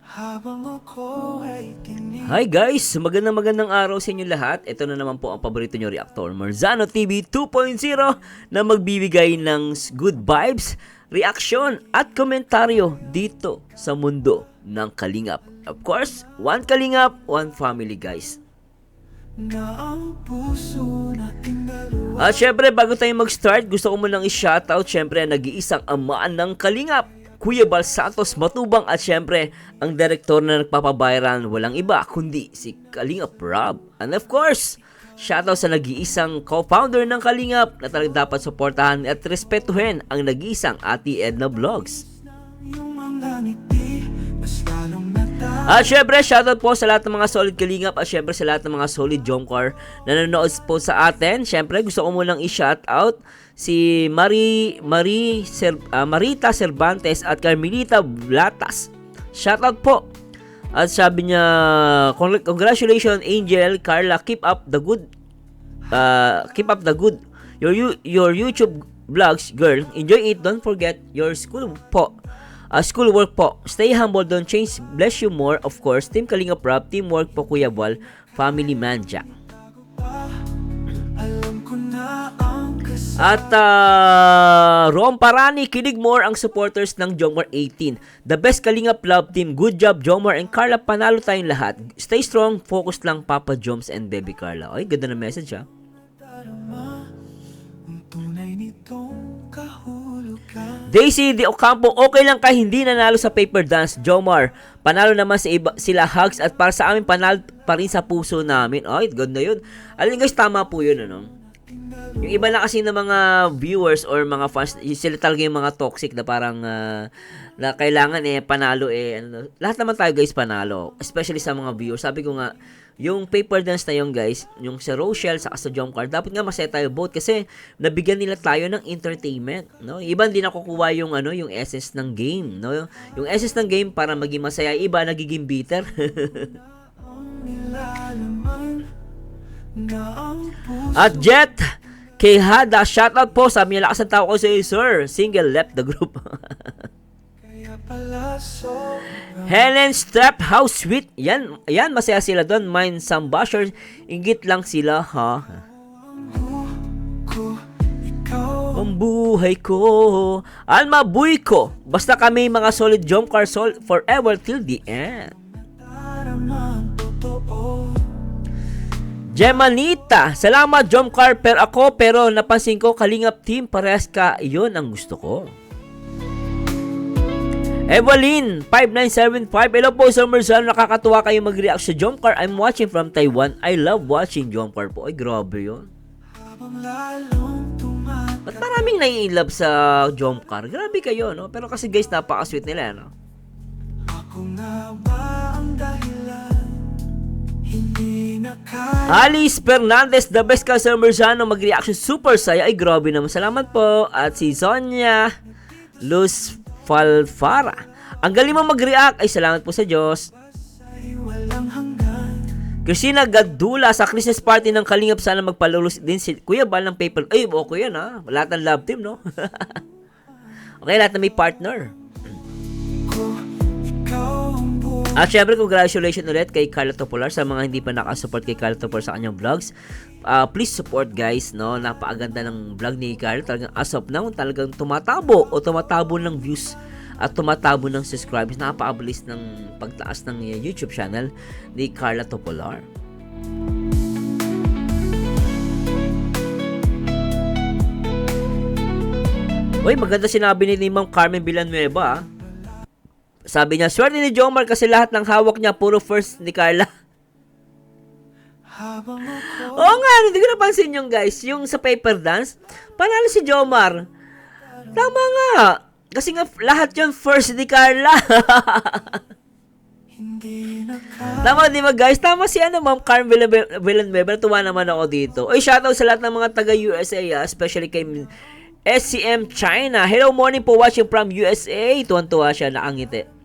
Hi guys! Magandang araw sa inyo lahat. Ito na naman po ang paborito nyo reactor, Marzano TV 2.0 na magbibigay ng good vibes, reaction at komentaryo dito sa mundo ng Kalingap. Of course, one Kalingap, one family guys. At syempre, bago tayo mag-start, gusto ko munang i-shoutout syempre ang nag-iisang ama ng Kalingap, Kuya Bal Santos Matubang, at syempre ang direktor na nagpapabayaran, walang iba kundi si Kalingap Rob. And of course, shoutout sa nag-iisang co-founder ng Kalingap na talagang dapat suportahan at respetuhin, ang nag-iisang Ate Edna Vlogs. At syempre, shoutout po sa lahat ng mga solid Kalingap at syempre sa lahat ng mga solid Jomcar na nanonood po sa atin. Syempre, gusto ko munang i-shoutout si Marita Cervantes at Carmelita Blatas. Shoutout po. At sabi niya, congratulations Angel, Carla, keep up the good. Your YouTube vlogs, girl. Enjoy it. Don't forget your schoolwork po. Stay humble, don't change. Bless you more. Of course, Team Kalingap Rob, teamwork po Kuya Bal, Family Man Jack. At Rom Parani, kinig more ang supporters ng Jomar 18. The best Kalingap Love Team. Good job Jomar and Carla, panalo tayong lahat. Stay strong, focus lang Papa Joms and Baby Carla. Ay, ganda na message ha. Daisy De Ocampo, okay lang ka hindi nanalo sa paper dance, Jomar. Panalo naman sa iba, sila hugs, at para sa amin panalo pa rin sa puso namin. Ay, ganda yun. Alam guys, tama po yun, ano? Yung iba na kasi ng mga viewers or mga fans, sila talaga yung mga toxic na parang na kailangan panalo ano. Lahat naman tayo guys panalo, especially sa mga viewers. Sabi ko nga, yung paper dance na yung guys, yung sa Rochelle sa Jomcar, dapat nga masaya tayo both kasi nabigyan nila tayo ng entertainment, no? Iba hindi nakukuha yung yung essence ng game, no? Yung essence ng game para maging masaya, iba nagiging bitter. At Jet kay Hada, shoutout po. Sabi niya, lakas ang tao ko sa iyo, sir. Single left the group. Helen Strap, how sweet. Yan, masaya sila doon. Mind some bashers. Ingit lang sila, ha? Ang buhay ko, Alma buhay ko. Basta kami mga solid Jomcar forever till the end. Gemanita, salamat Jomcar pero napansin ko Kalingap team parehas ka, iyon ang gusto ko. Evelyn 5975, hello po Sir Marzano, nakakatuwa kayo mag-react sa Jomcar. I'm watching from Taiwan. I love watching Jomcar po. Ay, grabe yun. Ba't maraming nai-love sa Jomcar? Grabe kayo, no? Pero kasi guys, napaka-sweet nila, no? Ako nga ba ang dahilan? Alice Fernandez, the best ka Sir Marzano, mag-reaction super saya. Ay, grabe naman. Salamat po. At si Sonia Luz Falfara, ang galing mo mag-react. Ay, salamat po sa Diyos. Christina Gadula, sa Christmas party ng Kalingap, sana magpalulos din si Kuya Bal ng paper. Ay, okay yan ha. Lahat ng love team, no? Okay, lahat na may partner. At syempre, congratulations ulit kay Carla Topolar. Sa mga hindi pa nakasupport kay Carla Topolar sa kanyang vlogs, please support guys, no? Napakaganda ng vlog ni Carla. Talagang as of now, talagang tumatabo ng views at tumatabo ng subscribers. Napakabilis ng pagtaas ng YouTube channel ni Carla Topolar. Uy, maganda sinabi ni Ma'am Carmen Villanueva. Sabi niya, swerte ni Jomar kasi lahat ng hawak niya puro first ni Carla. Oo nga, hindi ko napansin yung guys. Yung sa paper dance, panalo si Jomar. Tama nga. Kasi nga, lahat yung first ni Carla. Tama, di ba guys? Tama si Ma'am Carmen Villanueva. Tuwa naman ako dito. Oy, shoutout sa lahat ng mga taga-USA, especially kay SCM China. Hello, morning po, watching from USA. Tuwan-tuwa siya, nakangiti.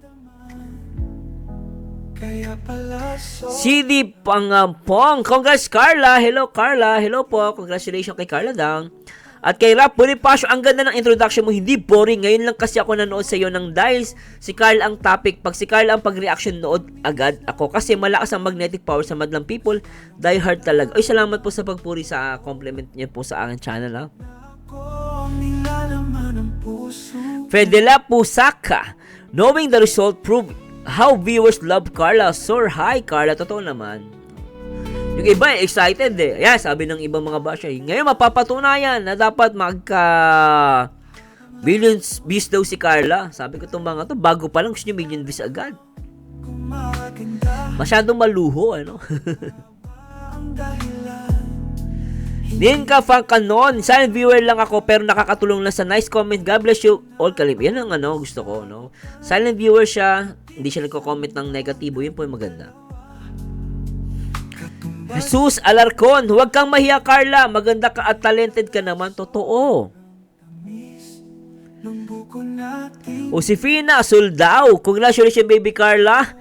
CD Pangampong, congrats Carla. Hello Carla, hello po. Congratulations kay Carla Dang. At kay Rap Bonifacio, ang ganda ng introduction mo, hindi boring. Ngayon lang kasi ako nanood sa iyo ng dahil si Carl ang topic. Pag si Carl ang pag-reaction, nood agad ako. Kasi malakas ang magnetic power sa madlang people. Die hard talaga. Ay, salamat po sa pagpuri sa compliment niyo po sa aking channel, ha. Fedela Pusaka, knowing the result prove how viewers love Carla. Sir, hi Carla, totoo naman. Yung iba excited eh. Yan, sabi ng ibang mga basya. Ngayon mapapatunayan na dapat billions views daw si Carla. Sabi ko itong mga to, bago pa lang gusto nyo million views agad. Masyadong maluho, ano? Ninka Fankanon, silent viewer lang ako pero nakakatulong lang sa nice comment. God bless you all Kalim. Yan ang gusto ko, no? Silent viewer siya, hindi siya nagko-comment ng negatibo, yun po yung maganda. Jesus Alarcon, huwag kang mahiya Carla, maganda ka at talented ka naman, totoo. Josefina Soldao, congratulations baby Carla.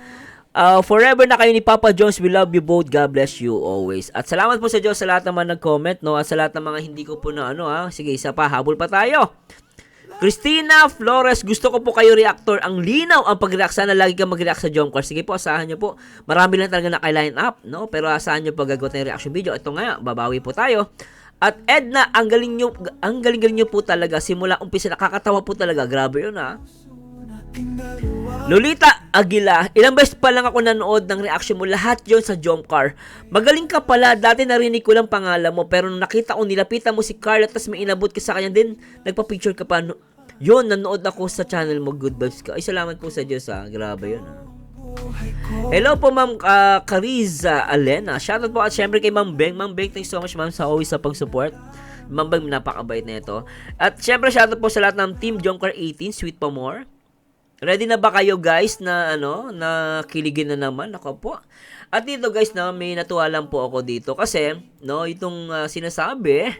Forever na kayo ni Papa Jones. We love you both. God bless you always. At salamat po sa Diyos sa lahat naman nag-comment, no? At sa lahat ng mga hindi ko po na Sige, isa pa. Habol pa tayo. Christina Flores, gusto ko po kayo reactor. Ang linaw ang pag-react. Sana lagi kang mag-react sa Jomcar. Sige po, asahan nyo po. Marami lang talaga naka-line up, no? Pero asahan nyo pag gagawa tayong reaction video. Ito nga, babawi po tayo. At Edna, ang galing nyo po talaga. Simula umpisa, nakakatawa po talaga. Grabe yun, ha? Lolita Aguila, ilang beses pa lang ako nanood ng reaction mo, lahat yon sa Jomcar. Magaling ka pala, dati narinig ko lang pangalan mo, pero nung nakita ko, nilapitan mo si Carla, tapos may inabot ka sa kanya din, nagpa-picture ka pa. Yun, nanood ako sa channel mo, good vibes ka. Ay, salamat po sa Diyos, ha. Grabe yun, ha. Hello po, Ma'am Cariza Alena. Shoutout po at syempre kay Ma'am Beng. Ma'am Beng, thanks so much, Ma'am, sa always sa pag-support. Ma'am Beng, napakabait na ito. At syempre, shoutout po sa lahat ng Team Jomcar 18, Sweet pa more. Ready na ba kayo guys na na kiligin na naman? Ako po. At dito guys, may natuwa lang po ako dito kasi itong sinasabi,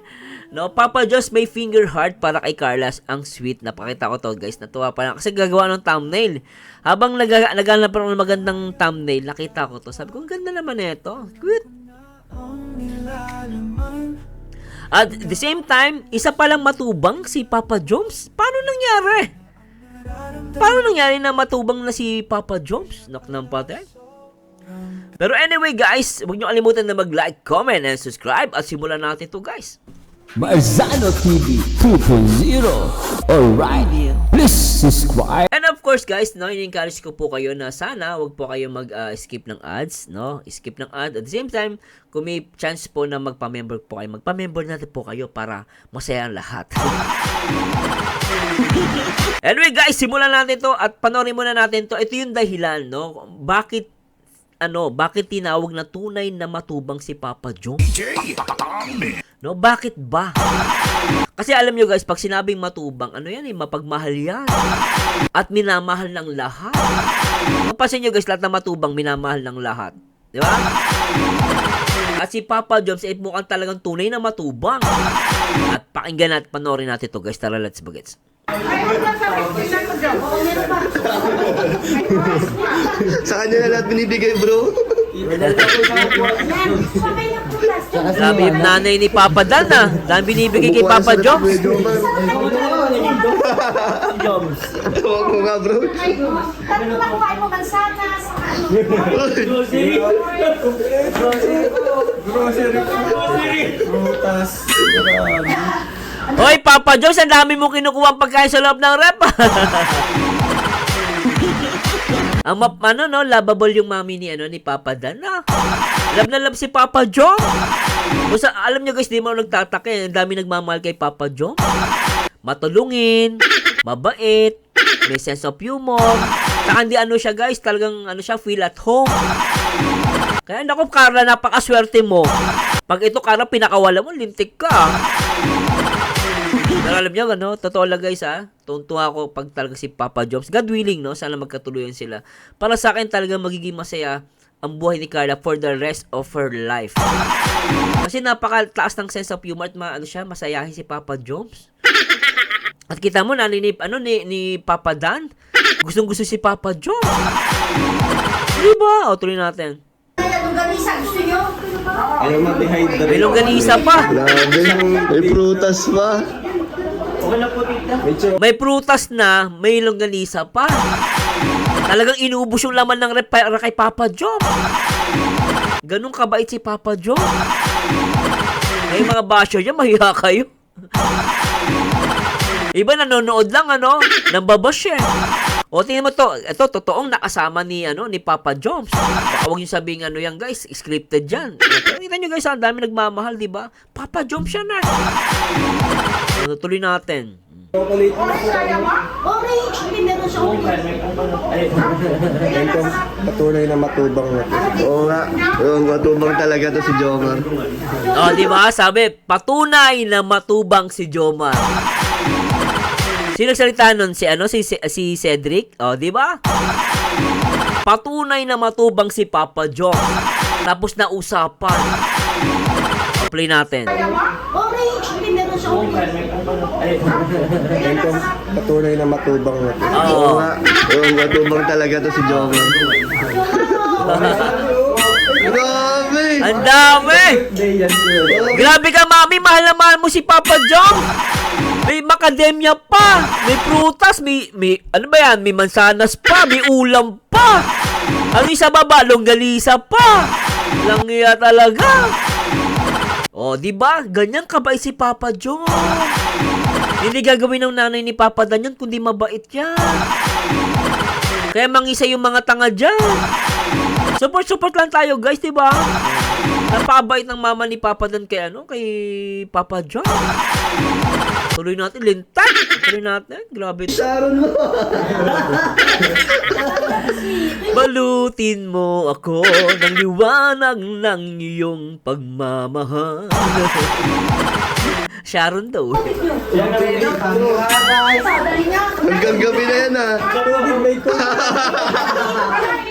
Papa Jones may finger heart para kay Carlas. Ang sweet. Napakita ko to guys. Natuwa pa lang kasi gagawa ng thumbnail. Habang naghanap pa ng magandang thumbnail, nakita ko to. Sabi ko, ang ganda naman nito. Cute. At the same time, isa palang matubang si Papa Jones. Paano nangyari? Paano nangyari na matubang na si Papa Jones? Knock ng patay. Pero anyway guys, huwag nyo kalimutan na mag-like, comment, and subscribe. At simulan natin to guys. Marzano TV 2.0. Alright, please subscribe. And of course guys, in-encourage ko po kayo na sana wag po kayo mag-skip ng ads, skip ng ad. At the same time, kung may chance po na magpa-member po kayo, magpa-member natin po kayo para masaya ang lahat. Anyway guys, simulan natin to at panoorin muna natin to. Ito yung dahilan, bakit tinawag na tunay na matubang si Papa Jones? Bakit ba? Kasi alam nyo guys, pag sinabing matubang, mapagmahal yan. At minamahal ng lahat. Mapasin nyo guys, lahat na matubang, minamahal ng lahat. Di ba? At si Papa Jones, mukhang talagang tunay na matubang. At pakinggan at panoorin natin to guys. Tara, let's bagets. Sa kanya na lahat binibigay, bro. Sabi yung nanay ni Papa Dan dahil binibigay kay Papa Jones. Huwag mo nga, bro. Tatlo lang pa mo mansana sa Hoy, Papa Jones, ang dami mo kinukuha pagkain sa loob ng rep. Ang lovable yung mami ni Papa Dan. Love na love si Papa Jones. Alam nyo guys, di mo nagtataka, ang dami nagmamahal kay Papa Jones. Matulungin, mabait, may sense of humor. Saka hindi siya guys, talagang feel at home. Kaya naku, Carla, napakaswerte mo. Pag ito, Carla, pinakawala mo, lintik ka. Pero alam nyo, totoo lang guys, tuntua ako pag talaga si Papa Jones. God willing, sana magkatuluyan sila. Para sa akin, talaga magiging masaya ang buhay ni Carla for the rest of her life. Kasi napakataas ng sense of humor at masayahin si Papa Jones. At kita mo na ni Papa Dan, gustong-gusto si Papa Jones. Diba? O, tuloy natin. Kaya nung longganisa gusto nyo? Ayaw ma-dehydrate. May longganisa pa. Grabe, may prutas pa. May prutas na, may longganisa pa. Talagang inuubos yung laman ng rep para kay Papa Jom. Ganun kabait si Papa Jom. May mga basher dyan, mahiya kayo. Iba nanonood lang, ano, nambabash eh. O, tingnan mo to. Ito, totoong nakasama ni, ni Papa Joms. Baka huwag nyo sabihin, yan, guys, scripted yan. Kita nyo, guys, ang dami nagmamahal, di ba? Papa Joms yan, So, tuloy natin. Orange kaya mo? Orange! Hindi meron siya orange. Patunay na matubang na to. Oo nga. Oo, matubang talaga to si Jomar. O, di ba? Sabi, patunay na matubang si Jomar. Sino nagsalita nun? Si Cedric? O, di ba? Patunay na matubang si Papa Jom. Tapos na usapan. Play natin. Kaya mo? Orange! Hindi meron siya orange. Patunay na matubang na to. Oo. Oo nga. Oo, matubang talaga to si Jomar. Grabe! Ang dami! Grabe ka, mami! Mahal na mahal mo si Papa Jom! May macadamia pa! May prutas! May ano ba yan? May mansanas pa! May ulam pa! Ano yung sa baba? Longganisa pa! Langya talaga! O, di ba? Ganyan kabait si Papa Jom. Hindi gagawin ng nanay ni Papa Dan yan, kundi mabait yan. Kaya mangisa yung mga tanga dyan. Support lang tayo, guys, di ba? Napakabait ng mama ni Papa Dan kay kay Papa Jom. Tuloy natin, lintan. Tuloy natin. Grabe ito. Balutin mo ako ng liwanag ng iyong pagmamahal. Sharon daw. Sadali niya. Hanggang gabi na yan ah.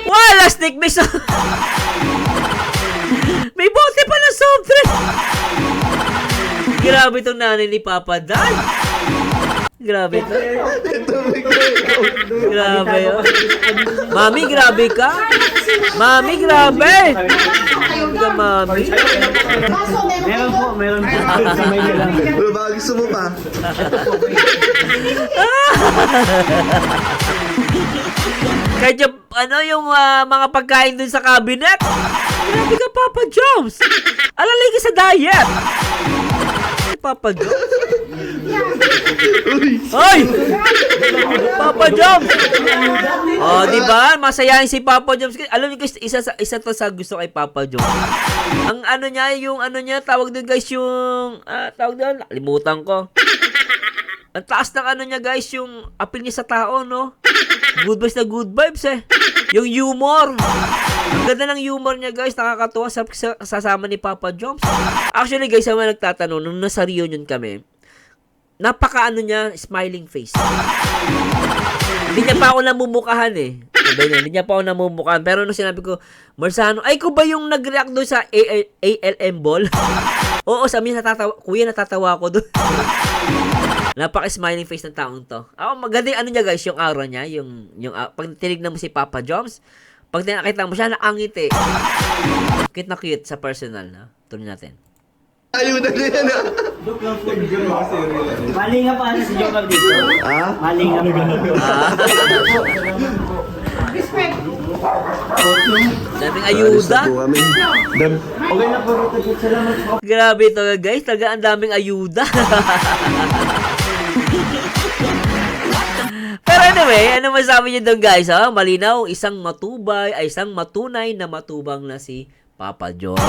Wala, stick may may bote pa ng soft drink. Grabe itong nanay ni Papa Dan. Grabe ito. Grabe yun. Mami, grabe ka. Mami, grabe. Grabe ka, mami. Kaso meron po. Bro, baka gusto mo pa. Kahit yung, yung mga pagkain dun sa cabinet. Grabe ka, Papa Joms. Alalay ka sa diet. Papa Joms. Hoy! Papa Joms. Oh, di ba? Masayahin si Papa Joms. Alam niyo guys, isa to sa gusto kay Papa Joms. Ang niya, tawag din guys yung, tawag din, nakalimutan ko. Ang taas ng niya guys, yung appeal niya sa tao, no? Good vibes na good vibes eh. Yung humor. Ang ganda ng humor niya guys, nakakatuwa sa sasama ni Papa Joms. Actually guys, sa mga nagtatanong, nung nasa reunion kami, napaka niya, smiling face. Hindi niya pa ako namumukahan eh. Hindi niya pa ako namumukahan. Pero nung sinabi ko, Marzano, ay ko ba yung nag-react doon sa ALM ball? Oo, sabi niya, kuya natatawa ako doon. Napaka-smiling face ng taong to. Ako, maganda yung niya guys, yung aura niya, yung pag tinignan mo si Papa Joms, pag nakita mo siya, nakangiti. Cute na cute sa personal, na. Tuloy natin. Ayun na yan ah. Mali nga pa si Jomar dito. Ah? Mali nga pa. Respect. Daming ayuda. Gusto kami. Okay na po. Salamat po. Grabe ito guys, talaga ang daming ayuda. Pero anyway, ano masabi niyo doon guys, ha? Malinaw, isang matunay na matubang na si Papa John.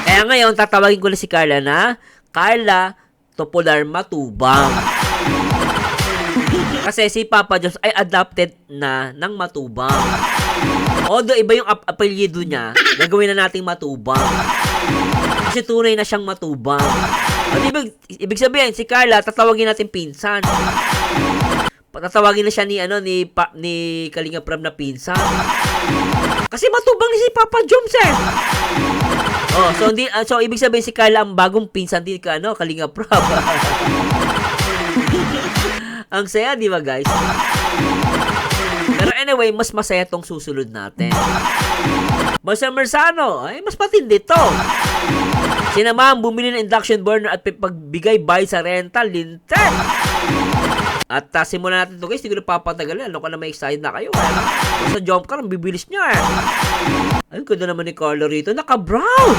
Kaya ngayon, tatawagin ko na si Carla na Carla Topolar Matubang. Kasi si Papa Jones ay adopted na ng Matubang. Although iba yung apelyido niya, gagawin na nating Matubang. Kasi tunay na siyang Matubang. At ibig sabihin, si Carla, tatawagin natin pinsan. Tatawagin na siya ni Kalinga Prab na pinsan. Kasi matubang ni si Papa Jones eh. Oh, so ibig sabihin si Carla ang bagong pinsan din Kalinga Prab. Ang saya, di ba guys? Pero anyway, mas masaya tong susunod natin. Marcel Merzano, ay mas matindi to. Sinamahan bumili ng induction burner at pagbigay bayad sa rental, lintek. At simulan natin ito guys, hindi ko na papatagalin. Ano ka na may excited na kayo? Sa jump car, ang bibilis niya eh. Ayun, ganda naman ni Carla rito. Naka-brown!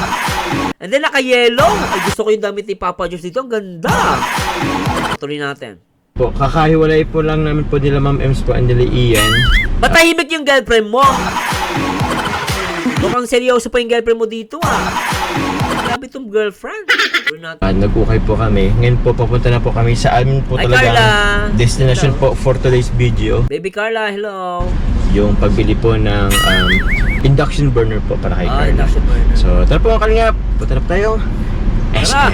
And then naka-yellow. Ay, gusto ko yung damit ni Papa Jones dito. Ang ganda! Tuloy natin. Po, kakahiwalay po lang namin po nila Ma'am Ems po and nila Ian. Matahimik yung girlfriend mo. Mukhang seryoso pa yung girlfriend mo dito ah. Grabe itong girlfriend. Tuloy natin. Nag-ukay po kami. Ngayon po, papunta na po kami sa amin po Hi, talaga Carla. destination po for today's video. Baby Carla, hello. Yung pagbili po ng induction burner po para kay Carla. Induction burner. So, tara po Kalingap. Punta na po tayo. Tara.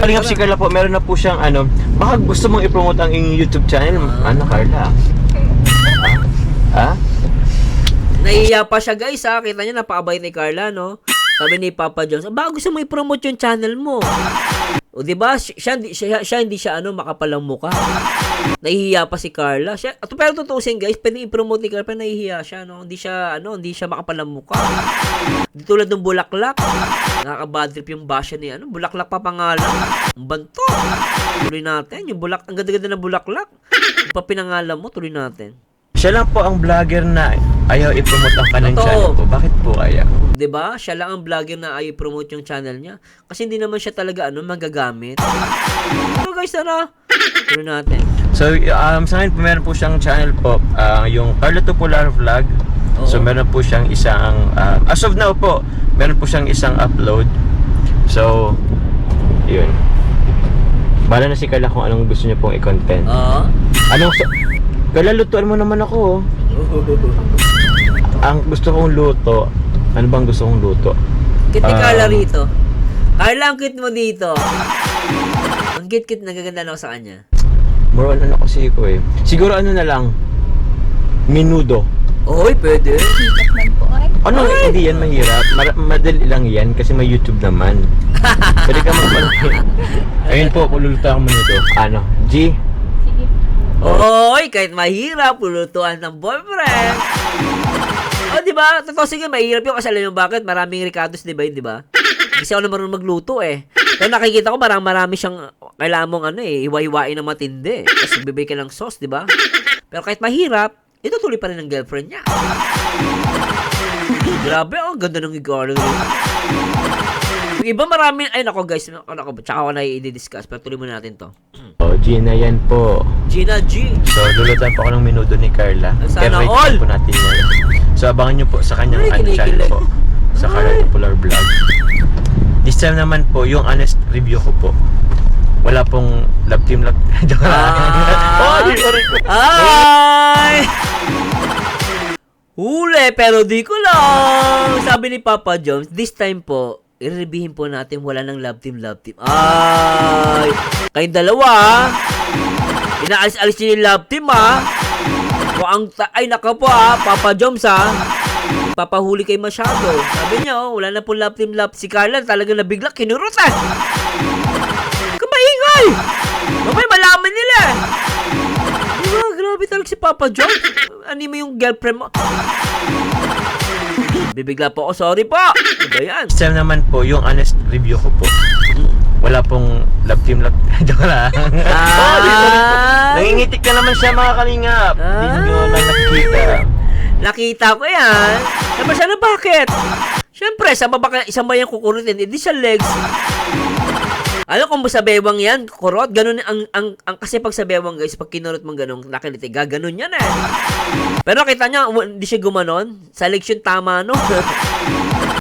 Kalingap si Carla po, meron na po siyang baka gusto mong i-promote ang inyong YouTube channel. Ano Carla? Nahihiya pa siya guys ha. Kita niyo napakabait ni Carla no. Sabi ni Papa Jones, baka gusto mo i-promote yung channel mo. O diba, siya hindi siya makapalang mukha. Nahihiya pa si Carla. Pero tutusin guys, pwede i-promote ni Carla, pero nahihiya siya no. Hindi siya makapalang mukha. Di tulad ng Bulaklak. Nakaka-bad trip yung basya ni Bulaklak pa pangalan. Ang banto. Tuloy natin, yung ang ganda-ganda ng Bulaklak. Yung pa pinangalan mo, tuloy natin. Siya lang po ang vlogger na ayaw i-promote ang kanyang Totoo. channel po. Bakit po kaya? 'Di ba? Siya lang ang vlogger na ayaw promote yung channel niya. Kasi hindi naman siya talaga magagamit. So guys, tuloy natin. So, sa akin po meron po siyang channel po, yung Carla Tupular Vlog. Oo. So, meron po siyang isang, as of now po, meron po siyang isang upload. So, yun. Bala na si Carla kung anong gusto niya pong i-content. Oo. Carla, lutuan mo naman ako. Ang gusto kong luto, ano bang gusto kong luto? Kit ni Carla rito. Carla, ang cute mo dito. Ang cute, nagaganda na ako sa kanya. More on kasi ko eh. Siguro na lang, menudo. Oy, pwede. Ano, hindi yan mahirap. Madali lang yan kasi may YouTube naman. Pwede ka magpanood. Ayun po, kululutan mo nito. G? Oy, kahit mahirap, pulutuan ng boyfriend. O, di ba? Totoo, sige, mahirap yun kasi alam yung bakit. Maraming ricados, di ba? Kasi ako na marunong magluto eh. Pero nakikita ko marami siyang kailangan mong iwa-iwain na matindi. Tapos bibigay ka ng sauce, di ba? Pero kahit mahirap, itutuloy pa rin ng girlfriend niya. Grabe, ganda ng igalo. Yung iba marami, nako guys, tsaka ako na i-discuss, pero tuloy muna natin to. Gina yan po. Gina G. So, lulutan po ako ng menudo ni Carla. Sana I-rate all! po natin yan. So, abangan nyo po sa kanyang Ay, channel kinikilig. po. Sa Carla Tupular Vlog. This time naman po, yung honest review ko po. Wala pong love team. Joke lang. Sorry ko. Ay! Huli, pero di ko lang. Sabi ni Papa Jones, this time po, i-reviewin po natin wala ng love team. Ay! Kayong dalawa, inaalis-alis niyo yung love team, ay, naka po, Papa Jones, papahuli kayo masyado. Sabi niya, wala na po love team. Si Carla talaga nabigla, kinurot, Kamaingay! Mamay, malaman nila. Diba, grabe talaga si Papa Jones. Ano mo yung girlfriend mo? Bibigla po ako, sorry po. Ano yan? This time naman po, yung honest review ko po. Wala pong love team. Joke lang. Nangingitik na naman siya mga kalingap. Hindi nyo lang nakikita. Nakita ko yan. Sabi siya na bakit? Siyempre, isang ba yung kukurutin? Hindi siya legs. Ano kung sa bewang yan, kurot, ganun kasi pag sa bewang guys, pag kinurot mong ganun, nakilitig, ganun yan eh. Pero kita niya, hindi siya gumanon. Sa legs yun tama, no?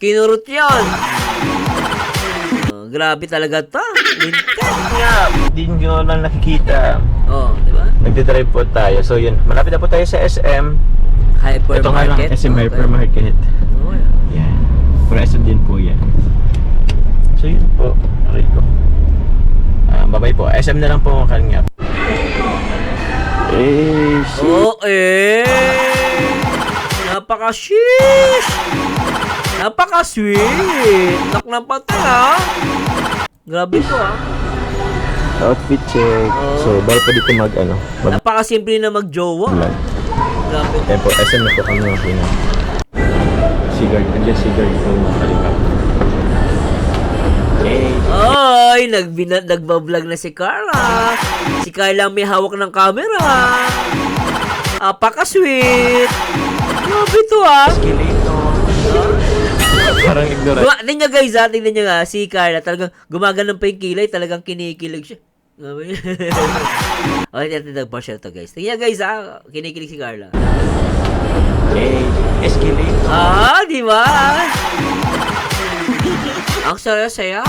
Kinurot yan. Grabe talaga to. Hindi nyo lang nakikita. Di ba? Nagdidrive po tayo. So yun, malapit na po tayo sa SM. Hypermarket. Ito nga lang, SM Hypermarket. Oh, Yan. Pura SM din po yan. So yun po. Okay ko. Bye-bye po. SM na lang po mga kalingap. Napaka-shish! Napaka-sweet! Nak ng patay, Grabe ko, Outfit check. So, bawal pa dito mag. Napaka-simple na mag-jowa. Vlog. Grabe. Ayan po, SM na po kami mga kalingap. si guard. Andiyan si guard po mga kalingap. Okay. Ay, nagbablog na si Carla. Si Carla ang may hawak ng camera. Apaka-sweet. Grabe to ah. Parang ignorant. Tingnan nyo guys ha, tingnan nyo nga. Si Carla talagang gumaganon pa yung kilay. Talagang kinikilig siya. Grabe. Okay, tingnan to guys. Tingnan nyo guys ha, kinikilig si Carla. Okay. Escalator. Ah, di ba? Ang saya-saya.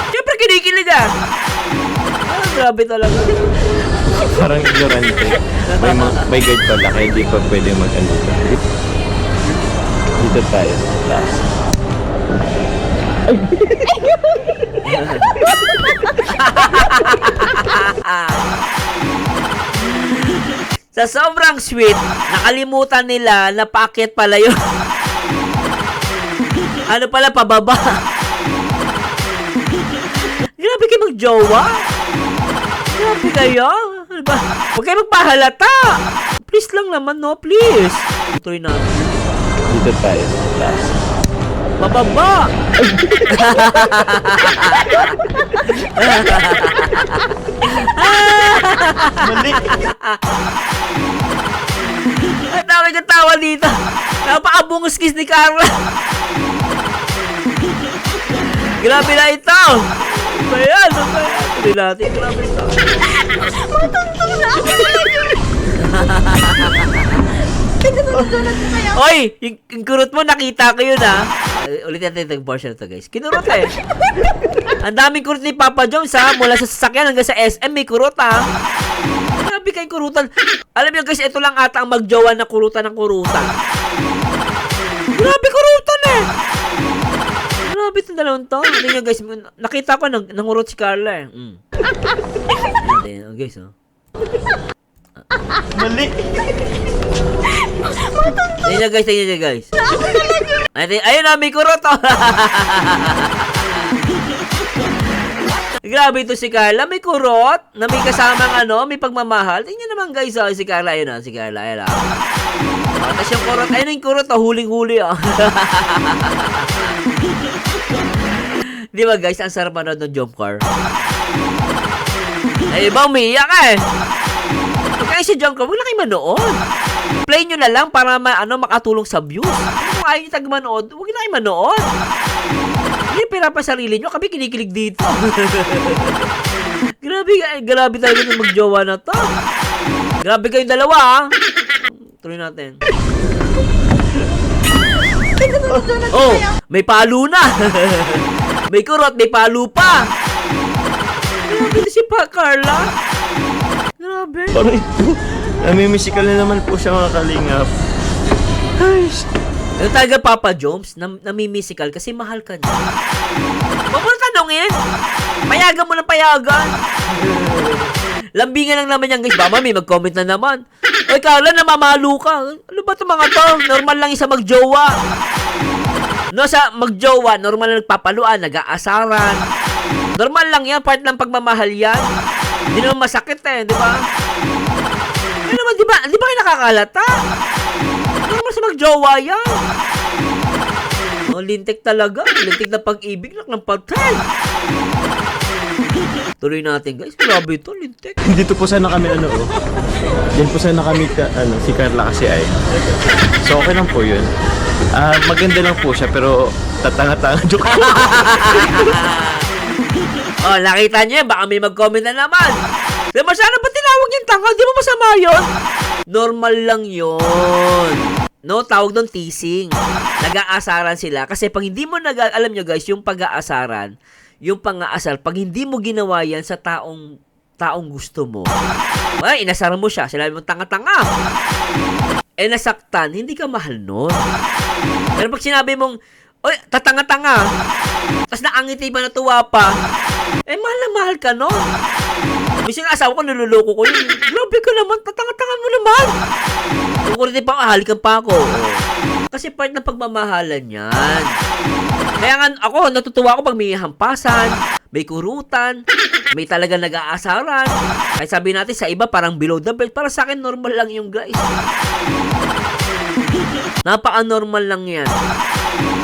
Siyempre kinikilig ah. Ah, grabe talaga. Parang ignorante. May guard pala, kaya di pa pwede mag-ano. Dito tayo. Taas. Sa sobrang sweet, nakalimutan nila na paakyat pala yun. Ano pala, pababa. Grabe kayo mag-jowa. Grabe kayo. Ano ba? Huwag kayo magpahalata. Please lang naman, no? Please. Tuloy natin. Dito tayo. Taas. Pababa. Mali. Ang dami kong tawa dito. Napakabungos kiss ni Carla. Grabe na ito. Ano ba yan? Ano ba yan? Tuloy natin. Grabe ito. Matungtong na ako. Oy! Yung kurot mo, nakita ko yun ha. Ulit natin itong portion to guys. Kinurot eh. Ang daming kurot ni Papa Jones ha. Mula sa sasakyan hanggang sa SM may kurot ha. Grabe kayong kurutan. Alam niyo guys, ito lang ata ang magjowa na kurutan ng kurutan. Grabe kurutan eh. Grabe itong dalawang to. Tingnan nyo guys, nakita ko nangurot si Carla eh. Tingnan guys oh. Mali. Tingnan nyo guys. Ayun na, may kurot oh. Grabe ito si Carla, may kurot, na may kasamang may pagmamahal. Tingnan naman guys, oh, si Carla, ayun oh, si Carla, ayun oh. Tapos yung kurot, ayun yung kurot, oh, huling-huli oh. Di ba guys, ang sarap manood ng jump car. Ay, iba umiiyak eh. Pag kayo si jump car, huwag na kayo manood. Play nyo na lang para makatulong sa views. Kung ayaw nyo tag-manood, huwag na kayo manood. Hindi pera pa sarili nyo, kami kinikilig dito. Grabe talaga yung magjowa na to. Grabe kayong dalawa ah. Tuloy natin. Oh, may palo na. May kurot, may palo pa. Grabe si Carla. Grabe. Parang ito. Namimisikal na naman po siya mga kalingap. Ay, Ano talaga Papa Jones, namimisikal kasi mahal ka niya. Huwag mo na tanongin. Payagan mo ng payagan. Lambingan lang naman yan guys. Baka may mag-comment na naman. Oy Carla, namamalo ka. Ano ba ito mga to? Normal lang isa magjowa. No, sa magjowa, normal lang nagpapaluan, nag-aasaran. Normal lang yan, part ng pagmamahal yan. Hindi naman masakit eh, di ba? Ano naman, di ba kayo nakakalata? Normal sa magjowa yan. Oh, lintik talaga. Lintik na pag-ibig lang ng patay. Tuloy natin guys. Grabe ito, lintik. dito po sana kami Diyan po sana kami si Carla kasi ay. So okay lang po yun. Maganda lang po siya pero tatanga-tanga joke. Oh, nakita niyo, baka may mag-comment na naman. Diba sana ba tinawag niyang tanga? Di mo masama yun? Normal lang yun. No, tawag doon teasing. Nag-aasaran sila. Kasi pag hindi mo alam nyo guys, yung pag-aasaran, yung pang-aasar, pag hindi mo ginawa yan sa taong gusto mo, ay, inasaran mo siya. Sinabi mo, tanga-tanga. Eh, nasaktan, hindi ka mahal nun. Pero pag sinabi mong, oy, tatanga-tanga, tapos nakangiti pa, natuwa pa, eh, mahal na mahal ka nun. Minsan yung asawa ko, niluloko ko yun. Grabe ka naman, tatanga-tanga mo naman. Kung kulitin pa, halikan pa ako. Kasi part ng pagmamahalan yan. Kaya nga ako, natutuwa ako pag may hampasan, may kurutan, may talaga nag-aasaran. Kahit sabi natin sa iba parang below the belt, para sa akin normal lang yung guys. Napaka-normal lang yan.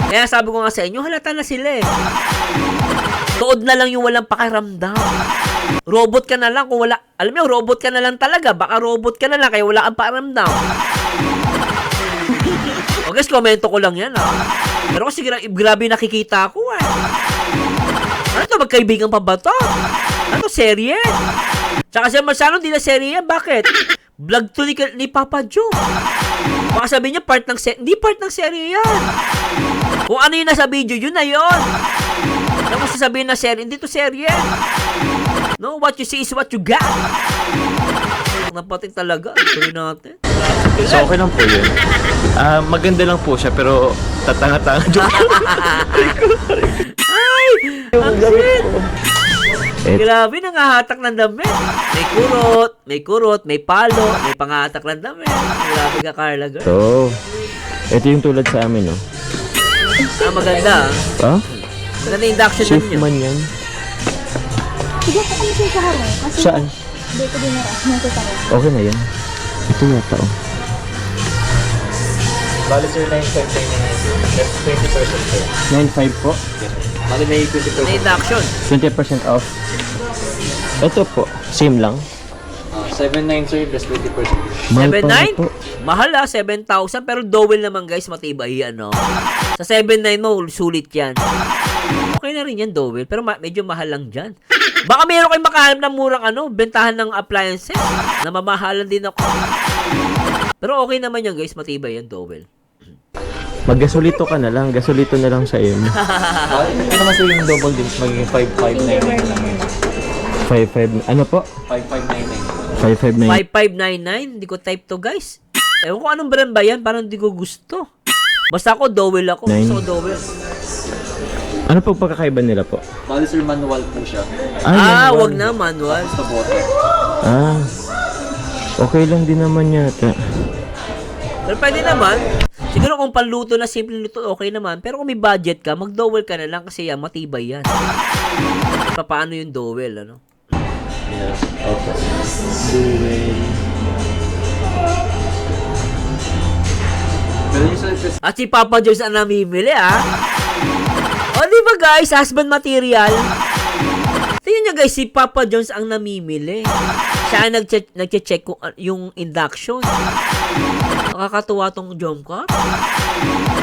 Kaya sabi ko nga sa inyo, halata na sila eh. Tuod na lang yung walang pakiramdam. Robot ka na lang kung wala. Alam mo, robot ka na lang talaga. Baka robot ka na lang kaya wala kang pakiramdam. O guys, komento ko lang yan Pero kasi grabe nakikita ko Ano to, magkaibigan pa ba to? Ano to, serye? Tsaka siya masyadong di na serye yan. Bakit? Vlog to ni Papa Joe. Baka sabihin niya hindi part ng serye yan. Kung ano yung nasa video, yun na yun. Tapos sasabihin na serye, hindi to serye. No, what you see is what you got. Napating talaga. Tuloy natin. So, okay lang po yun. Maganda lang po siya, pero tatanga-tanga. Ay! Ang sweet! Grabe, nangahatak ng damit. May kurot, may palo, may pangahatak ng damit. Grabe ka, Carla, girl. So, ito yung tulad sa amin, no? Maganda Ha? Maganda induction Safe ninyo. man yan. Sige, ako kami sa harong. Kasi Saan? dito din nasa tarong. Okay na yan. Ito yata, oh. Bali sir, 9.5 That's 20% sir. 9.5 po. Bali may 20%. Na induction. 20% off. Ito po, same lang. 7.9 sir, plus 20%. Mahal pa 7.9? po. Mahal 7,000. Pero dowel naman guys, matibay yan, no? Sa 7.9 mo, sulit yan. Okay na rin yan, dowel. Pero medyo mahal lang dyan. Baka meron kayong makahanap ng murang bentahan ng appliances. Na mamahalan din ako. Pero okay naman yan guys, matibay yan, dowel. Maggasolito ka na lang. Gasolito na lang sa iyo. Ano naman sir yung double dings, magiging 5.599 lang yun. 5.5. Ano po? 5.599. 5.5.9. 5599, hindi ko type to guys. Ewan ko anong brand ba yan, parang hindi ko gusto. Basta ako, dowel ako. Nine. Gusto ko dowel. Ano po pagkakaiba nila po? Bali sir, manual po siya. manual. Wag na, manual. Basta bottle. Okay lang din naman yata. Pero pwede naman. Siguro kung panluto na simple luto, okay naman. Pero kung may budget ka, mag-dowel ka na lang kasi yan, matibay yan. Paano yung dowel, ano? Yes. Okay. Duway. Pero yung sir, At si Papa Jones ang namimili, O, di ba guys, husband material? Tingnan nyo guys, si Papa Jones ang namimili. Siya ang nagche-check kung yung induction. Nakakatuwa tong jump cup.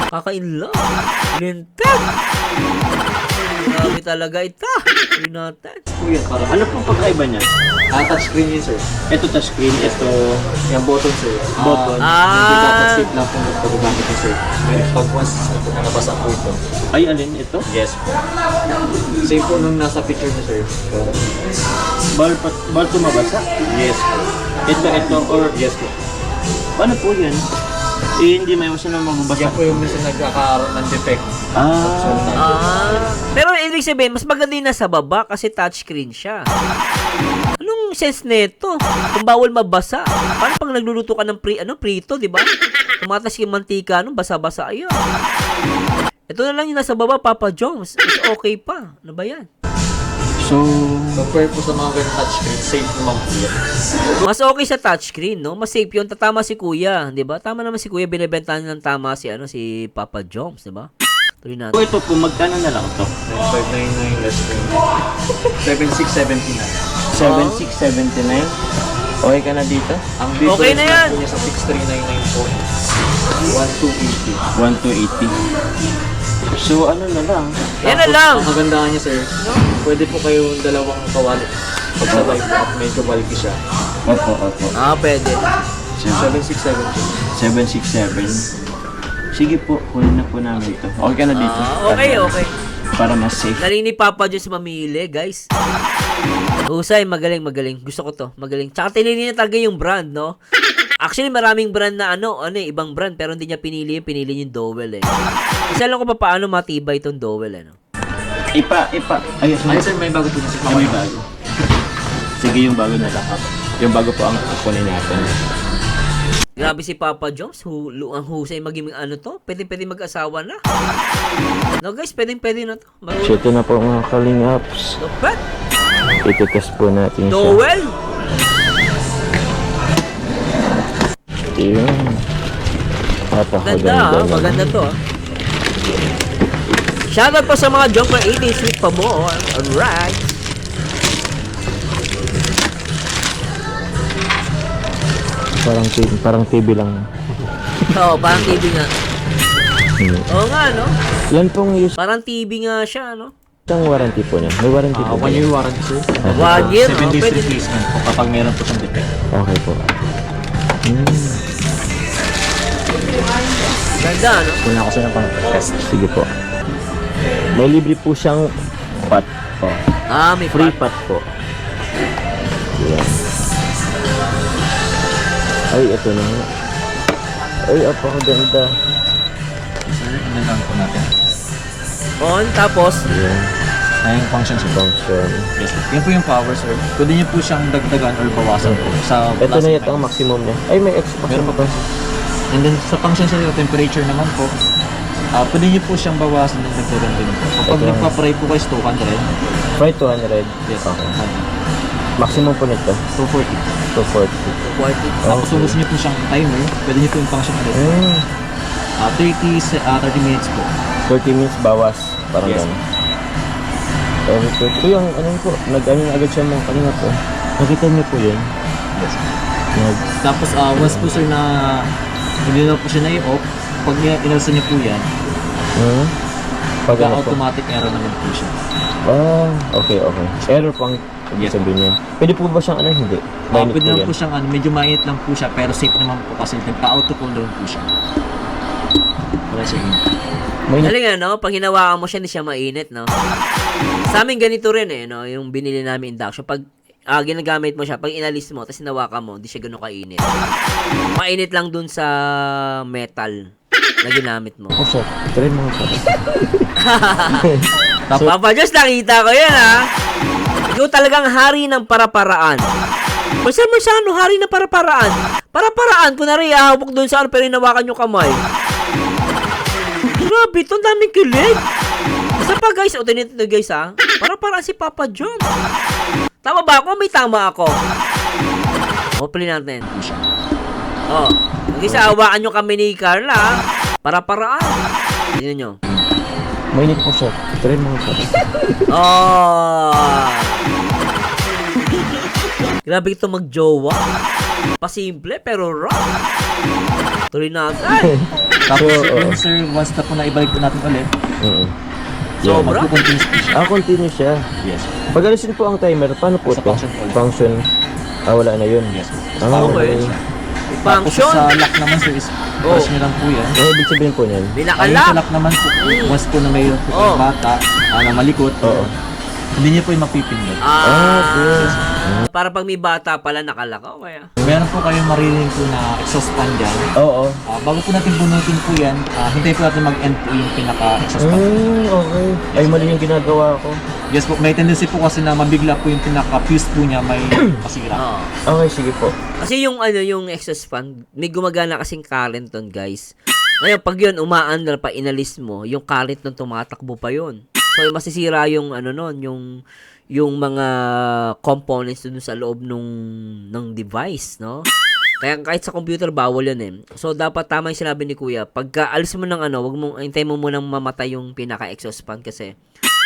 Kaka-in-love. Linted. Grabe talaga ito. Hindi natin. po yan, parang Ano po pagkaiba niya? touchscreen yun sir. Ito touchscreen, ito Yung button sir. Button. Hindi dapat safe lang kung pag-gamit yun sir. Pero pag once nabasa po ito. Ay, alin ito? Yes po. Same po nung nasa picture niya sir. Bal tumabasa? Yes po. Ito, or Yes po. ano po yan? Hindi may usan na magbabasa. Yan po yung minsan nagkakaroon ng defect. Pero ibig sabihin, mas maganda yung nasa baba kasi touchscreen siya. Anong sense nito? Kung bawal mabasa. Paano pag nagluluto ka ng prito, di ba? Tumatas yung mantika, basa-basa, ayun. Ito na lang yung nasa baba, Papa Jones. Mas okay pa. Ano ba yan? So, Compare po sa mga ganyan touchscreen, safe naman po yan. Mas okay sa touchscreen, no? Mas safe yun. Tatama si Kuya, di ba? Tama naman si Kuya, binibentahan ng tama si Papa Jones, di ba? Tuloy natin. ito po, magkano na lang ito? 599 less than 7679. 7679. Okay ka na dito? Ang difference Okay na yan. po niya sa 6399 po. 1280. 1280. So, ano na lang? Yan na lang. Ang kagandahan niya sir, pwede po kayong dalawang kawali. Pagsabay po at medyo bulky siya. Opo. Pwede. 7670. 767. Sige po, kunin na po namin ito. Okay ka na dito? Okay. Para mas safe. Galing ni Papa Jones mamili, guys. Husay, magaling. Gusto ko to, magaling. Tsaka tinili niya talaga yung brand, no? Actually, maraming brand na ibang brand, pero hindi niya pinili yung dowel, eh. Kasi alam ko pa paano matibay itong dowel, ano? Ipa. Ayos na. Ay sir, may bago po niya sir. May bago. Sige, yung bago na lang. Yung bago po ang kukunin natin. Grabe si Papa Jones, ang husay maging pwede mag-asawa na. No guys, pwede na to. So, ito na po mga kalingaps. Dapat. Ito-test po natin siya. Dowel. Yun. Ganda, maganda to. Shoutout po sa mga Jumper 18 Sweet pa mo. Alright. Parang TV lang. Oo, parang TV nga. Oo nga, no? Yan pong use Parang TV nga siya, no? ng warranty po niya. May warranty po. 1 year warranty sir. 1 year, 7 days pwede. replacement po kapag meron po siyang defect. Okay po. Ganda, no? Kung ako sir ng pang-test. Sige po. May libre po siyang pot po. Ah, may Free pat. pot po. Yan. Ay, ito na. Ay, apakaganda. Sir, ilan po natin. On, tapos, Yan. Ay, yung function sir. Function. Yes, sir. Yan po yung power sir. Pwede niyo po siyang dagdagan or bawasan po sa Ito na plastic yata ang items. maximum niya. Ay, may extra Meron pa pa po. And then sa function sir, yung temperature naman po. Pwede niyo po siyang bawasan ng dagdagan din po. Kapag Ito. nagpa-pray po kayo is 200. Try 200. Yes, Okay. Maximum po nito. 240. 240. quality. Tapos kung gusto niyo po siyang timer, pwede niyo po yung function ulit. 30 minutes po. 30 minutes bawas. Parang Yes. gano'n. Okay. Ito yung ano po. Nag-ano na agad siya mga kanina po. Nakita niyo po yun. Yes. Nag- Tapos once po sir na hindi na po siya na-i-off, pag inalsa niyo po yan, Pag ano po. automatic error naman po siya. Ah, okay. Error pang Yes, sabihin niya. Pwede po ba siyang ano? Hindi. Mainit Pwede po naman yan. po siyang medyo mainit lang po siya pero safe naman po kasi nagpa-auto cool down po siya. Wala siya init. Mainit. Galing ano, pag hinawakan mo siya, hindi siya mainit, no? Sa amin ganito rin eh, no? Yung binili namin induction. Pag ginagamit mo siya, pag inalis mo, tapos hinawakan mo, hindi siya ganun kainit. Mainit lang dun sa metal na ginamit mo. Oh, sir. Try mo nga, sir. Papa Diyos, nakita ko yan, ha? Ikaw talagang hari ng para-paraan. Marsano, hari ng para-paraan. Para-paraan, kunwari, hawak doon sa ano, pero hinawakan yung kamay. Grabe, ito, ang daming kilig. Isa pa, guys, o, tinito guys, ha? Para-paraan si Papa John. Tama ba ako? May tama ako. Hopefully natin. Oh, mag-isa, hawakan nyo kami ni Carla, ha? Para-paraan. Tingnan nyo. Mainit po, sir. Try mo nga, sir. Oh! Grabe ito magjowa. Pasimple pero rock. Tuloy natin. Tapos So, yun, sir, once na po na ibalik po natin ulit, So, magpo-continue po siya. continue siya. Yes. Pag alisin po ang timer, paano po Sa ito? function po. Function. Wala na yun. Yes. Okay. Tapos Function. sa lock naman sir is press nyo lang po yan. Ano ibig sabihin po niyan? Ayun sa Binakalak. lock naman po, once po na mayroon po Oh. yung bata na malikot, Oo. hindi niyo po yung mapipindot. Para pag may bata pala nakalak. Okay. Meron po kayong maririnig po na exhaust fan dyan. Oo. Bago po natin bunutin po yan, hintayin po natin mag-end po yung pinaka-exhaust fan. Okay. Ay, mali yung ginagawa ko. Yes po, may tendency po kasi na mabigla po yung pinaka-fuse po niya may pasira. Oo. Okay, sige po. Kasi yung yung exhaust fan, may gumagana kasing current ton, guys. Ngayon, pag yun, umaandar pa, inalis mo, yung current nun tumatakbo pa yun. So, masisira yung yung mga components dun sa loob ng device, no? Kaya kahit sa computer, bawal yun eh. So, dapat tama yung sinabi ni Kuya. Pagka alis mo ng wag mong, hintay mo munang mamatay yung pinaka-exhaust fan kasi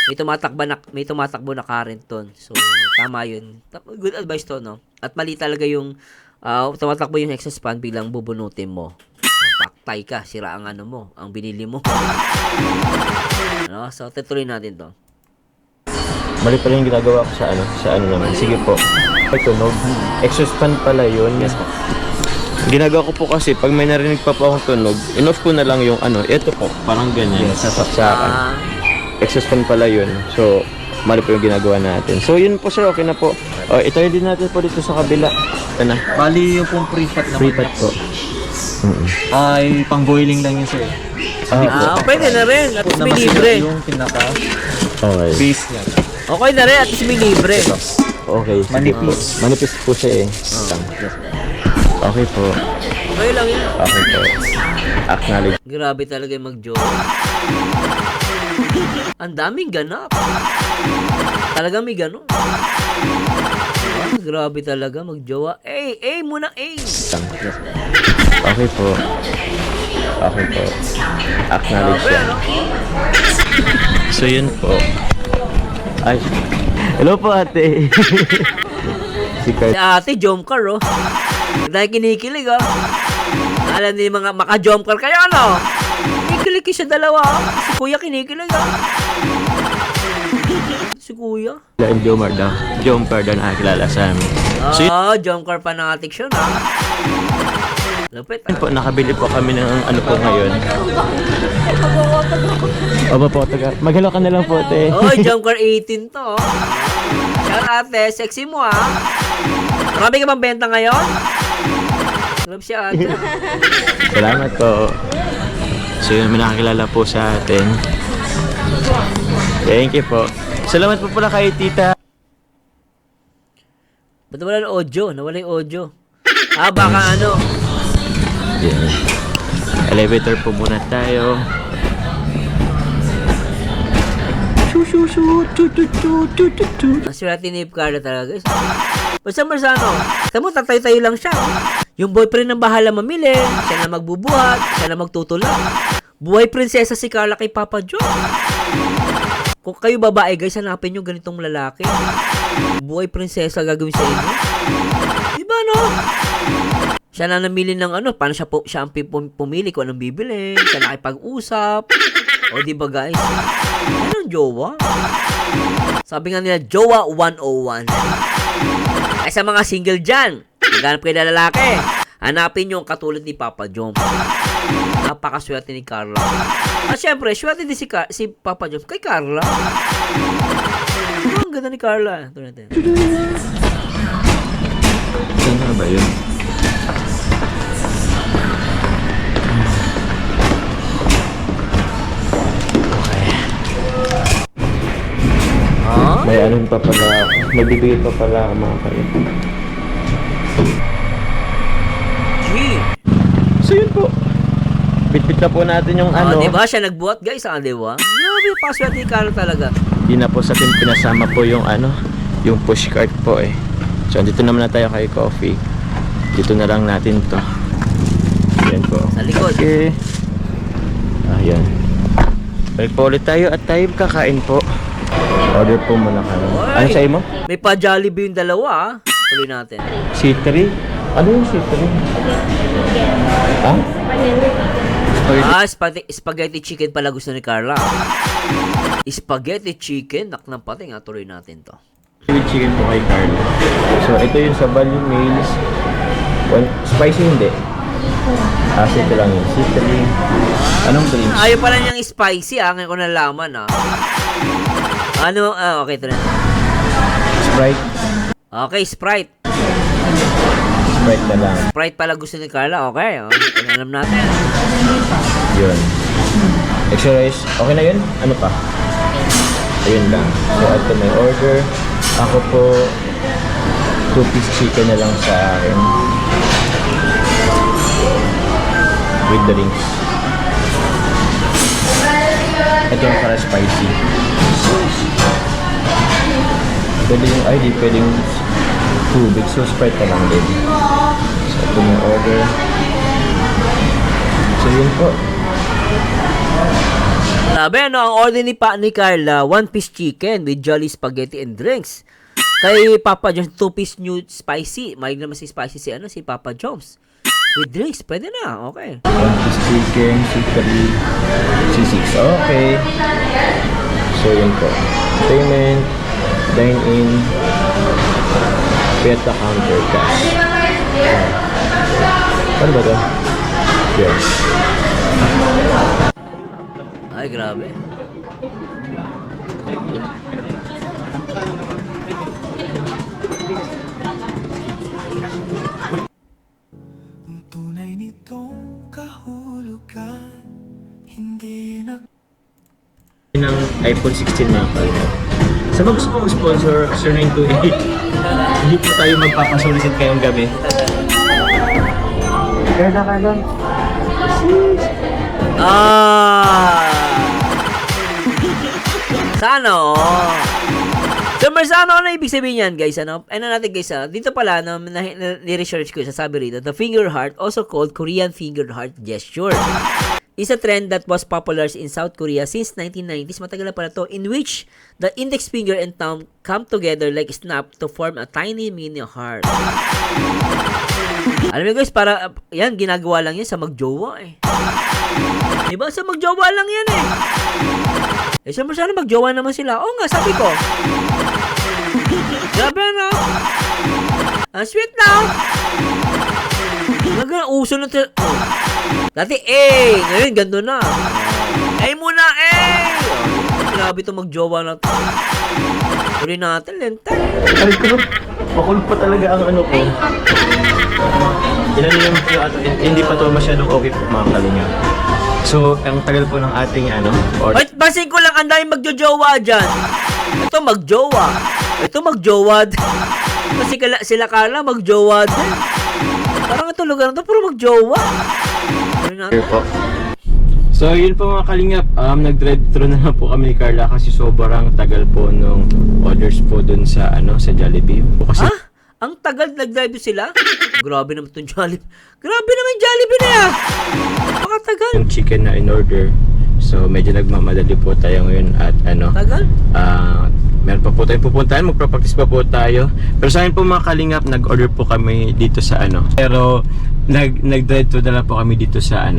may tumatakbo na current ton. So, tama yun. Good advice to, no? At mali talaga yung tumatakbo yung exhaust fan bilang bubunutin mo. Paktay ka, sira ang mo, ang binili mo. So, tutuloy natin to. Mali pala yung ginagawa ko sa ano naman. Sige po. Ay, tunog. Exhaust fan pala yun. Yes po. Ginagawa ko po kasi, pag may narinig pa po akong tunog, in-off ko na lang yung ito po. Parang ganyan. Yes. Sa saksakan. Exhaust fan pala yun. So, mali po yung ginagawa natin. So, yun po sir, okay na po. Itayo din natin po dito sa kabila. Ito na. Bali yung pong pre-pot naman. Pre-pot po. Ay, pang-boiling lang yun sir. Pwede na rin. At least may Naman libre. yung pinaka-base Okay. niya. Okay na rin. At least may libre. Okay. sige Manipis. po. Manipis po siya eh. Okay po. Okay lang yan. Okay po. Acknowledge. Grabe talaga yung mag-joke. Ang daming ganap. Talaga may gano'n. Grabe talaga magjowa. Muna. Okay po. Okay po. Acknowledge Okay, yan. ano? So yun po. Ay. Hello po ate. Si Si Carl. ate, jumper, oh. Dahil kinikilig, oh. Alam niyo mga maka-jumper kayo, ano? Kinikilig kayo sa dalawa, oh. Si kuya kinikilig, oh. Si kuya. And Jomar daw. Jomper daw nakakilala sa amin. So yun Jumper fanatics yun, ah. Lupit, ah. po, nakabili po kami ng ano po ngayon. Opo po, mag-hello ka na lang po, ate. Oy, Jumper 18 to, oh. Shout ate, sexy mo, ah. Marami ka bang benta ngayon? Love siya, ate. Salamat po. So yun, may nakakilala po sa atin. Thank you po. Salamat po pala kay tita. Ba't nawala yung audio? Nawala yung audio. Baka ano. Yan. Elevator po muna tayo. Ang swerte ni Carla talaga, guys. Basta ano. Tamo, tatay-tayo lang siya. Yung boyfriend ng bahala mamili. Siya na magbubuhat. Siya na magtutulak. Buhay prinsesa si Carla kay Papa Joe. Kung kayo babae, guys, hanapin nyo ganitong lalaki. Buhay prinsesa gagawin sa inyo. Diba, no? Siya na namili ng ano, paano siya ang pumili kung anong bibili. Siya nakipag-usap. O, diba, guys? Anong jowa? Sabi nga nila, jowa 101. Ay, sa mga single dyan, naghanap kayo na lalaki. Hanapin nyo ang katulad ni Papa Jom. Napakaswerte ni Carla. At syempre, swerte din si Papa Jom kay Carla. Ang ganda ni Carla. Ito natin. Ano ba yun? Huh? May ano pa pala ako. May bibigay pa pala ako mga kayo. Gee. So yun po. Bitbit na po natin yung ano. Diba? Siya nagbuhat, guys. Diba? Grabe, paswerte ni Carla talaga. Di na po sa atin pinasama po yung ano, yung push cart po eh. So dito naman na tayo kay coffee. Dito na lang natin to. Yan po. Sa likod. Okay. Ayan. Balik po ulit tayo at tayo kakain po. Order po muna kami. Ano sa'yo mo? May pa-Jollibee yung dalawa, ah. Tuloy natin. C3? Ano yung C3? Ha? Spaghetti chicken pala gusto ni Carla. Spaghetti chicken? Naknang pati nga, tuloy natin to. With chicken po kay Carlo. So ito yung sa value meals. Spicy hindi. Ito lang yun. C3. Anong drinks? Ayaw pala niyang spicy, ah. Ngayon ko nalaman, ah. Ano? Okay, ito na. Sprite. Okay, Sprite. Sprite na lang. Sprite pala gusto ni Carla. Okay, oh. Alam natin. Yun. Extra rice. Okay na yun? Ano pa? Ayun lang. So ito may order. Ako po 2-piece chicken na lang sa akin. With the drinks. Ito yung para spicy. Pwede yung ID, pwede yung tubig. So Sprite na lang din. So ito yung order. So yun po. Sabi, ano, ang order ni Carla, 1-piece chicken with jolly spaghetti and drinks. Kay Papa John's, 2-piece new spicy. Mahilig naman si spicy si Papa John's. With drinks, pwede na, okay. 1-piece chicken, C3, C6. Okay. So yun po. Payment, dine-in, pay at the counter, cash. Ano ba ito? Yes. Ay, grabe. Tunay nitong kahulugan, hindi na Ng iPhone 16 na ako. Sa mag-sponsor, Sir 928, hindi po tayo magpapasolicit kayong gabi. Kaya. Sana, oh. So, Marzano, ano ibig sabihin yan, guys? Ano natin, guys, dito pala, ni-research ko, sabi rito, the finger heart, also called Korean finger heart gesture, is a trend that was popular in South Korea since 1990s. Matagal na pala to, in which the index finger and thumb come together like a snap to form a tiny mini heart. Alam mo guys, para, yan, ginagawa lang yan sa magjowa eh. Diba? Sa magjowa lang yan eh. Eh, siyempre sana magjowa naman sila. Oo nga, sabi ko. Grabe ano? Ang sweet now. Uso na dati ngayon gando na. Muna grabe to magjowa na to. Uli natin, lentay. Ay ko, makulog pa talaga ang ano ko. Ilan yung hindi pa to masyadong okay po mga kalinga. So, ang tagal po ng ating Wait, basin ko lang, ang dami magjojowa dyan. Ito magjowa. Ito magjowa. Kasi sila Carla magjowa din. Parang ito lugar na to, puro magjowa. po. So, yun po mga kalingap, nag-drive-thru na lang po kami ni Carla kasi sobrang tagal po nung orders po dun sa sa Jollibee. Kasi Ang tagal nag-drive sila? Grabe naman itong Jollibee. Grabe naman yung Jollibee na yan. Pakatagal. yung chicken na in-order. So, medyo nagmamadali po tayo ngayon at Tagal? meron pa po tayong pupuntahan, magpa-practice pa po tayo. Pero sa akin po mga kalingap, nag-order po kami dito sa Pero nag-drive to na lang po kami dito sa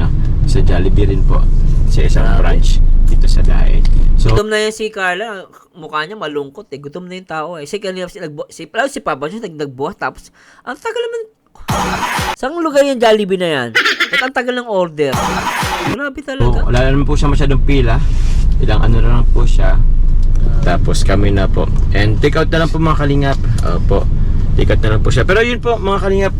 sa Jollibee rin po. Sa isang branch dito sa Daet. So, Gutom na yan si Carla. Mukha niya malungkot eh. Gutom na yung tao eh. Si Papa siya nagbuhat. Tapos, ang tagal naman. Saan lugar yung Jollibee na yan? At ang tagal ng order. Grabe talaga. wala naman po siya masyadong pila. Ilang na lang po siya. Tapos kami na po. And take out na lang po mga kalingap. Opo. Take out na lang po siya. Pero yun po mga kalingap.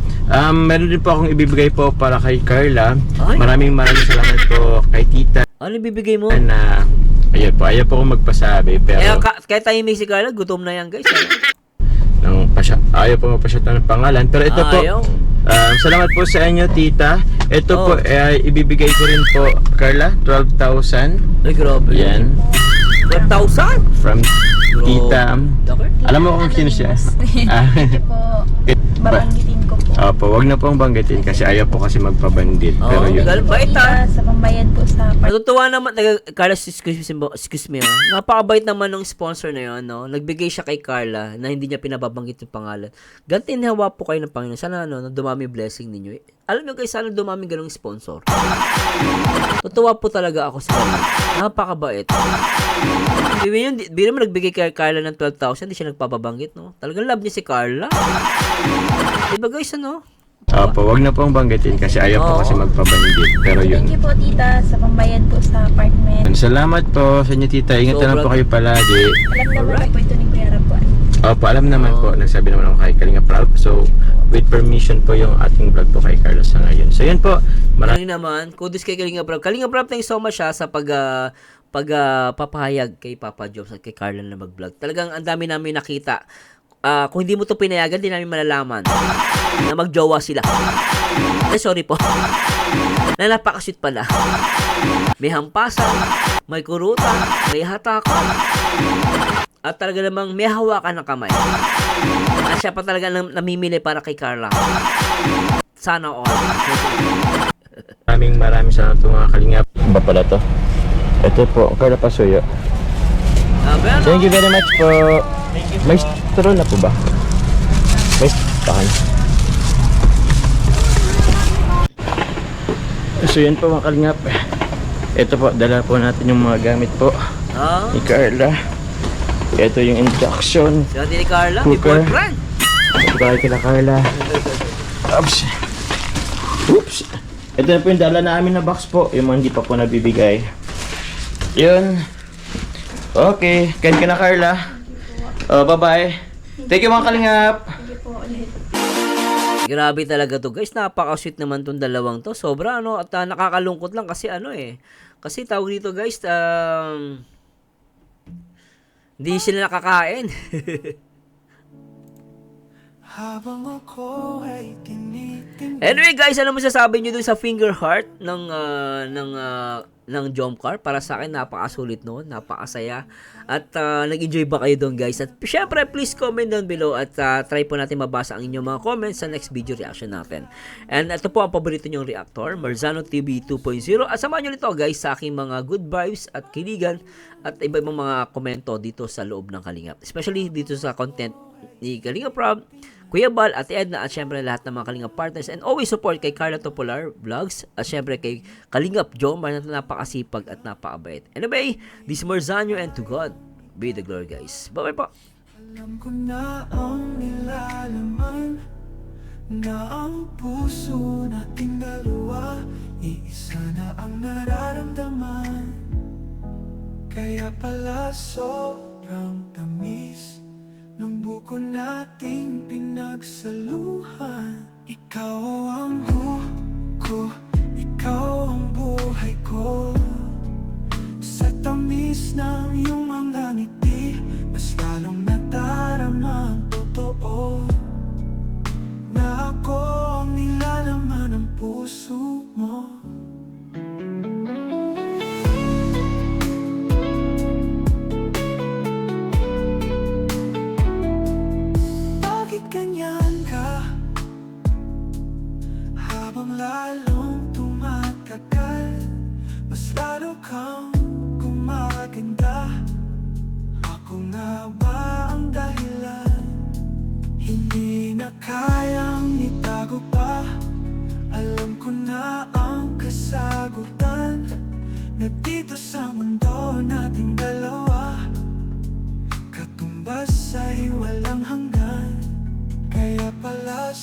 Meron din po akong ibibigay po para kay Carla. Ay. Maraming salamat po kay Tita Ano bibigay mo? na ayun po. Ayaw po akong magpasabi. Pero Kaya tayo may si Carla, gutom na yan guys. ayaw po magpasyat ng pangalan. Pero ito po. Ayaw. Salamat po sa inyo Tita. Ito po ibibigay ko rin po Carla. 12,000. Ay, grabe. Yan. 12,000? From Tita. Okay. Alam mo kung sino siya? Hindi po, babanggitin ko po. Opo, wag na pong banggitin kasi ayaw po kasi magpabandit. Pero yun. Bait Tita, sa pambayad po sa Natutuwa naman, Carla, excuse me, napakabait naman ng sponsor na yun, no? Nagbigay siya kay Carla na hindi niya pinababanggit yung pangalan. Gantinhawa po kayo ng Panginoon. Sana, na dumami blessing ninyo. Alam niyo guys, sana dumami ganong sponsor. Tutuwa po talaga ako sa kanya. Napakabait. Biro mo nagbigay kay Carla ng 12,000, hindi siya nagpapabanggit, no? Talagang love niya si Carla. Diba guys, ano? Opo, wag na pong banggitin kasi ayaw po kasi magpabandit. Pero yun. Thank you po Tita, sa pambayad po sa apartment. Salamat po sa inyo Tita. Ingat na lang po kayo palagi. Alam naman na po ito ni Kuya Rapuan. Opo, alam naman po. Nagsabi naman ako kay Kalinga Prab. So, with permission po yung ating vlog po kay Carlos sa ngayon. So, yun po. Maraming naman, kudos kay Kalinga Prab. Kalinga Prab, thank you so much sa papahayag kay Papa Jobs at kay Carla na mag-vlog. Talagang ang dami namin nakita. Kung hindi mo to pinayagan, di namin malalaman na magjowa sila. Sorry po. Na napakasweet pala. May hampasan, may kurutan, may hatakan. At talaga namang may hawakan ng kamay. At siya pa talaga namimili para kay Carla. Sana all. Maraming salamat po mga kalingap. Ba pala to? Ito po, Carla Pasuyo. Thank you very much po. May straw na po ba? May takan. So yan po mga kalingap. Ito po, dala po natin yung mga gamit po ni Carla. Ito yung induction Siya din ni Carla, Cooker. before friend. ito tayo kila Carla. Oops. Ito na po yung dala namin na box po. Yung mga hindi pa po nabibigay. Yun. Okay. Kain ka na Carla. Bye-bye. Thank you mga kalingap. Grabe talaga to guys, napaka-sweet naman tong dalawang to. Sobra at nakakalungkot lang kasi kasi tawag dito guys, hindi sila nakakain. habang ako ay tinitingnan. Anyway guys, ano masasabi nyo dun sa finger heart ng Jomcar? Para sa akin, napakasulit noon, napakasaya. At nag-enjoy ba kayo doon guys? At syempre, please comment down below at try po natin mabasa ang inyong mga comments sa next video reaction natin. And ito po ang paborito nyong reactor, Marzano TV 2.0. At samahan nyo nito guys sa aking mga good vibes at kiligan at iba-ibang mga komento dito sa loob ng Kalingap. Especially dito sa content ni Kalingap Rob, Kuya Bal, at Edna, at syempre lahat ng mga Kalingap partners, and always support kay Carla Topolar Vlogs, at syempre kay Kalingap Jomar na napakasipag at napakabait. Anyway, this is Marzano, and to God be the glory guys. Bye bye po. Alam ko na ang nilalaman, na ang puso nating dalawa, iisa na ang nararamdaman. Kaya pala sobrang tamis ng buko nating pinagsaluhan. Ikaw ang ko, ikaw ang buhay ko. Sa tamis ng iyong mga ngiti, mas lalong nadarama ang totoo, na ako ang nilalaman ng puso mo. Ganyan ka, habang lalong tumatagal, mas lalo kang gumaganda. Ako nga ba ang dahilan? Hindi na kayang itago pa. Alam ko na ang kasagutan, na dito sa mundo nating dalawa, katumbas ay walang hanggan. Kaya pala